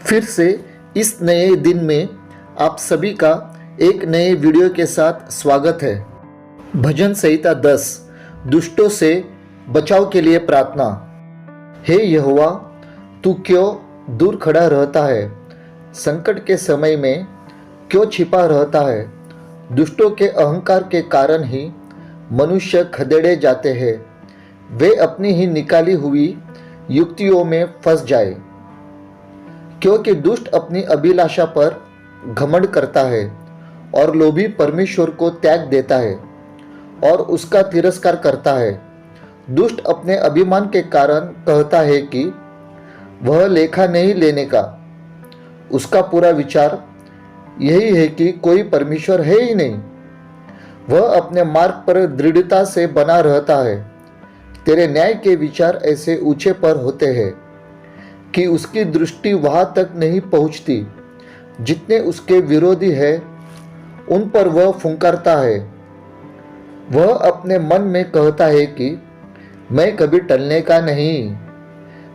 फिर से इस नए दिन में आप सभी का एक नए वीडियो के साथ स्वागत है। भजन संहिता 10 दुष्टों से बचाव के लिए प्रार्थना। हे यहोवा, तू क्यों दूर खड़ा रहता है? संकट के समय में क्यों छिपा रहता है? दुष्टों के अहंकार के कारण ही मनुष्य खदेड़े जाते हैं। वे अपनी ही निकाली हुई युक्तियों में फंस जाए, क्योंकि दुष्ट अपनी अभिलाषा पर घमंड करता है और लोभी परमेश्वर को त्याग देता है और उसका तिरस्कार करता है। दुष्ट अपने अभिमान के कारण कहता है कि वह लेखा नहीं लेने का। उसका पूरा विचार यही है कि कोई परमेश्वर है ही नहीं। वह अपने मार्ग पर दृढ़ता से बना रहता है। तेरे न्याय के विचार ऐसे ऊंचे पर होते हैं कि उसकी दृष्टि वहां तक नहीं पहुंचती। जितने उसके विरोधी हैं उन पर वह फुंकारता है। वह अपने मन में कहता है कि मैं कभी टलने का नहीं,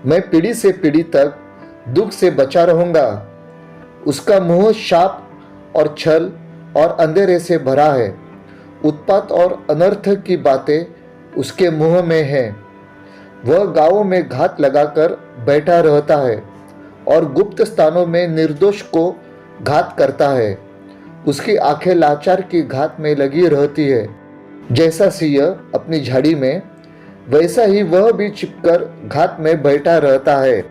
मैं पीढ़ी से पीढ़ी तक दुख से बचा रहूंगा। उसका मुंह शाप और छल और अंधेरे से भरा है। उत्पात और अनर्थ की बातें उसके मुंह में हैं। वह गांवों में घात लगाकर बैठा रहता है और गुप्त स्थानों में निर्दोष को घात करता है। उसकी आंखें लाचार की घात में लगी रहती है। जैसा सिंह अपनी झाड़ी में, वैसा ही वह भी छिपकर घात में बैठा रहता है।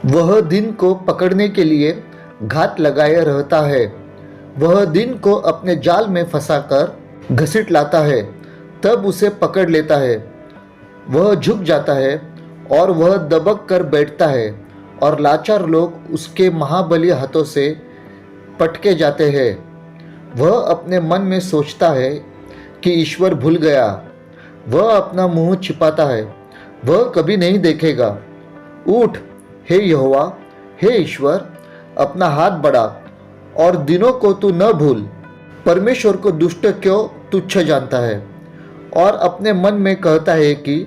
वह दिन को पकड़ने के लिए घात लगाए रहता है। वह दिन को अपने जाल में फंसाकर घसीट लाता है, तब उसे पकड़ लेता है। वह झुक जाता है और वह दबक कर बैठता है और लाचार लोग उसके महाबली हाथों से पटके जाते हैं। वह अपने मन में सोचता है कि ईश्वर भूल गया। वह अपना मुंह छिपाता है, वह कभी नहीं देखेगा। उठ हे यहोवा, हे ईश्वर, अपना हाथ बढ़ा और दिनों को तू न भूल। परमेश्वर को दुष्ट क्यों तुच्छ जानता है और अपने मन में कहता है कि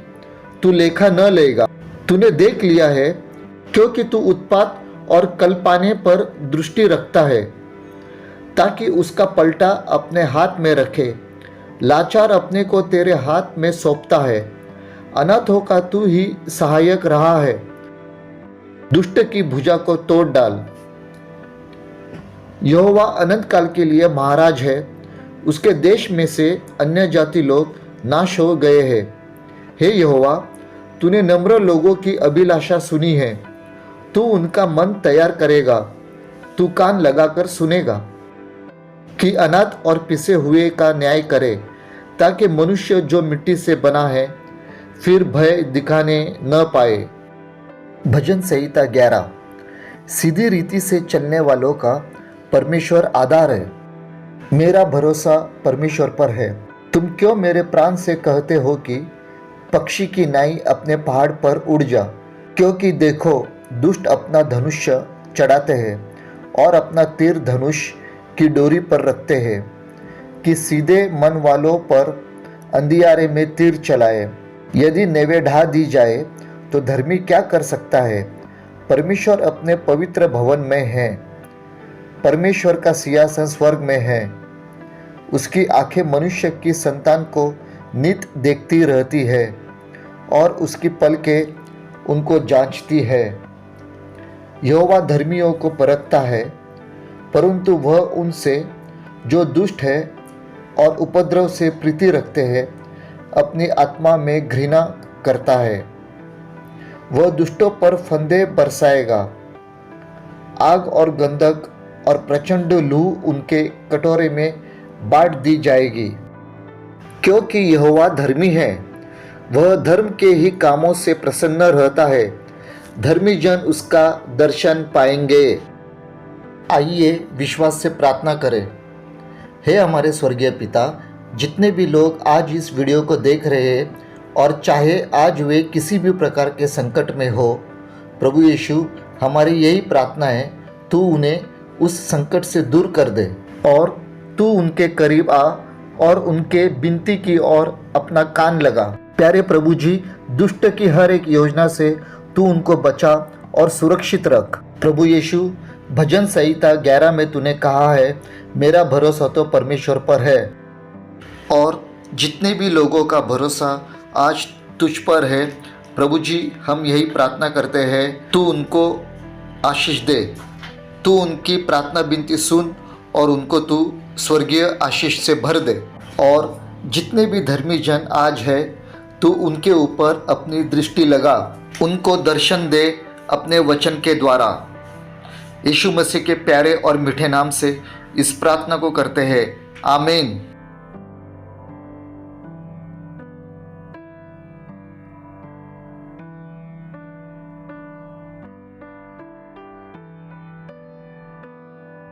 तू लेखा न लेगा। तूने देख लिया है, क्योंकि तू उत्पात और कल्पाने पर दृष्टि रखता है, ताकि उसका पलटा अपने हाथ में रखे। लाचार अपने को तेरे हाथ में सौंपता है। अनाथों का तू ही सहायक रहा है। दुष्ट की भुजा को तोड़ डाल। यहोवा अनंत काल के लिए महाराज है। उसके देश में से अन्य जाति लोग नाश हो गए हैं। हे यहोवा, तूने नम्र लोगों की अभिलाषा सुनी है। तू उनका मन तैयार करेगा। तू कान लगाकर सुनेगा कि अनाथ और पिसे हुए का न्याय करे, ताकि मनुष्य जो मिट्टी से बना है फिर भय दिखाने न पाए। भजन संहिता 11 सीधी रीति से चलने वालों का परमेश्वर आधार है। मेरा भरोसा परमेश्वर पर है। तुम क्यों मेरे प्राण से कहते हो कि पक्षी की नाई अपने पहाड़ पर उड़ जा? क्योंकि देखो, दुष्ट अपना धनुष्य चढ़ाते हैं और अपना तीर धनुष की डोरी पर रखते हैं, कि सीधे मन वालों पर अंधियारे में तीर चलाए। यदि नेवे ढा दी जाए तो धर्मी क्या कर सकता है? परमेश्वर अपने पवित्र भवन में है। परमेश्वर का सिंहासन स्वर्ग में है। उसकी आंखें मनुष्य की संतान को नित देखती रहती है और उसकी पलकें उनको जांचती है। यहोवा धर्मियों को परखता है, परंतु वह उनसे जो दुष्ट है और उपद्रव से प्रीति रखते हैं अपनी आत्मा में घृणा करता है। वह दुष्टों पर फंदे बरसाएगा। आग और गंधक और प्रचंड लू उनके कटोरे में बांट दी जाएगी। क्योंकि यहोवा धर्मी है, वह धर्म के ही कामों से प्रसन्न रहता है। धर्मी जन उसका दर्शन पाएंगे। आइए विश्वास से प्रार्थना करें। हे हमारे स्वर्गीय पिता, जितने भी लोग आज इस वीडियो को देख रहे हैं और चाहे आज वे किसी भी प्रकार के संकट में हो, प्रभु यीशु, हमारी यही प्रार्थना है, तू उन्हें उस संकट से दूर कर दे और तू उनके करीब आ और उनके विनती की ओर अपना कान लगा। प्यारे प्रभु जी, दुष्ट की हर एक योजना से तू उनको बचा और सुरक्षित रख, प्रभु यीशु, भजन संहिता 11 में तूने कहा है, मेरा भरोसा तो परमेश्वर पर है। और जितने भी लोगों का भरोसा आज तुझ पर है, प्रभु जी हम यही प्रार्थना करते हैं, तू उनको आशीष दे, तू उनकी प्रार्थना विनती सुन और उनको तू स्वर्गीय आशीष से भर दे। और जितने भी धर्मी जन आज है, तू उनके ऊपर अपनी दृष्टि लगा, उनको दर्शन दे अपने वचन के द्वारा। यीशु मसीह के प्यारे और मीठे नाम से इस प्रार्थना को करते हैं, आमीन।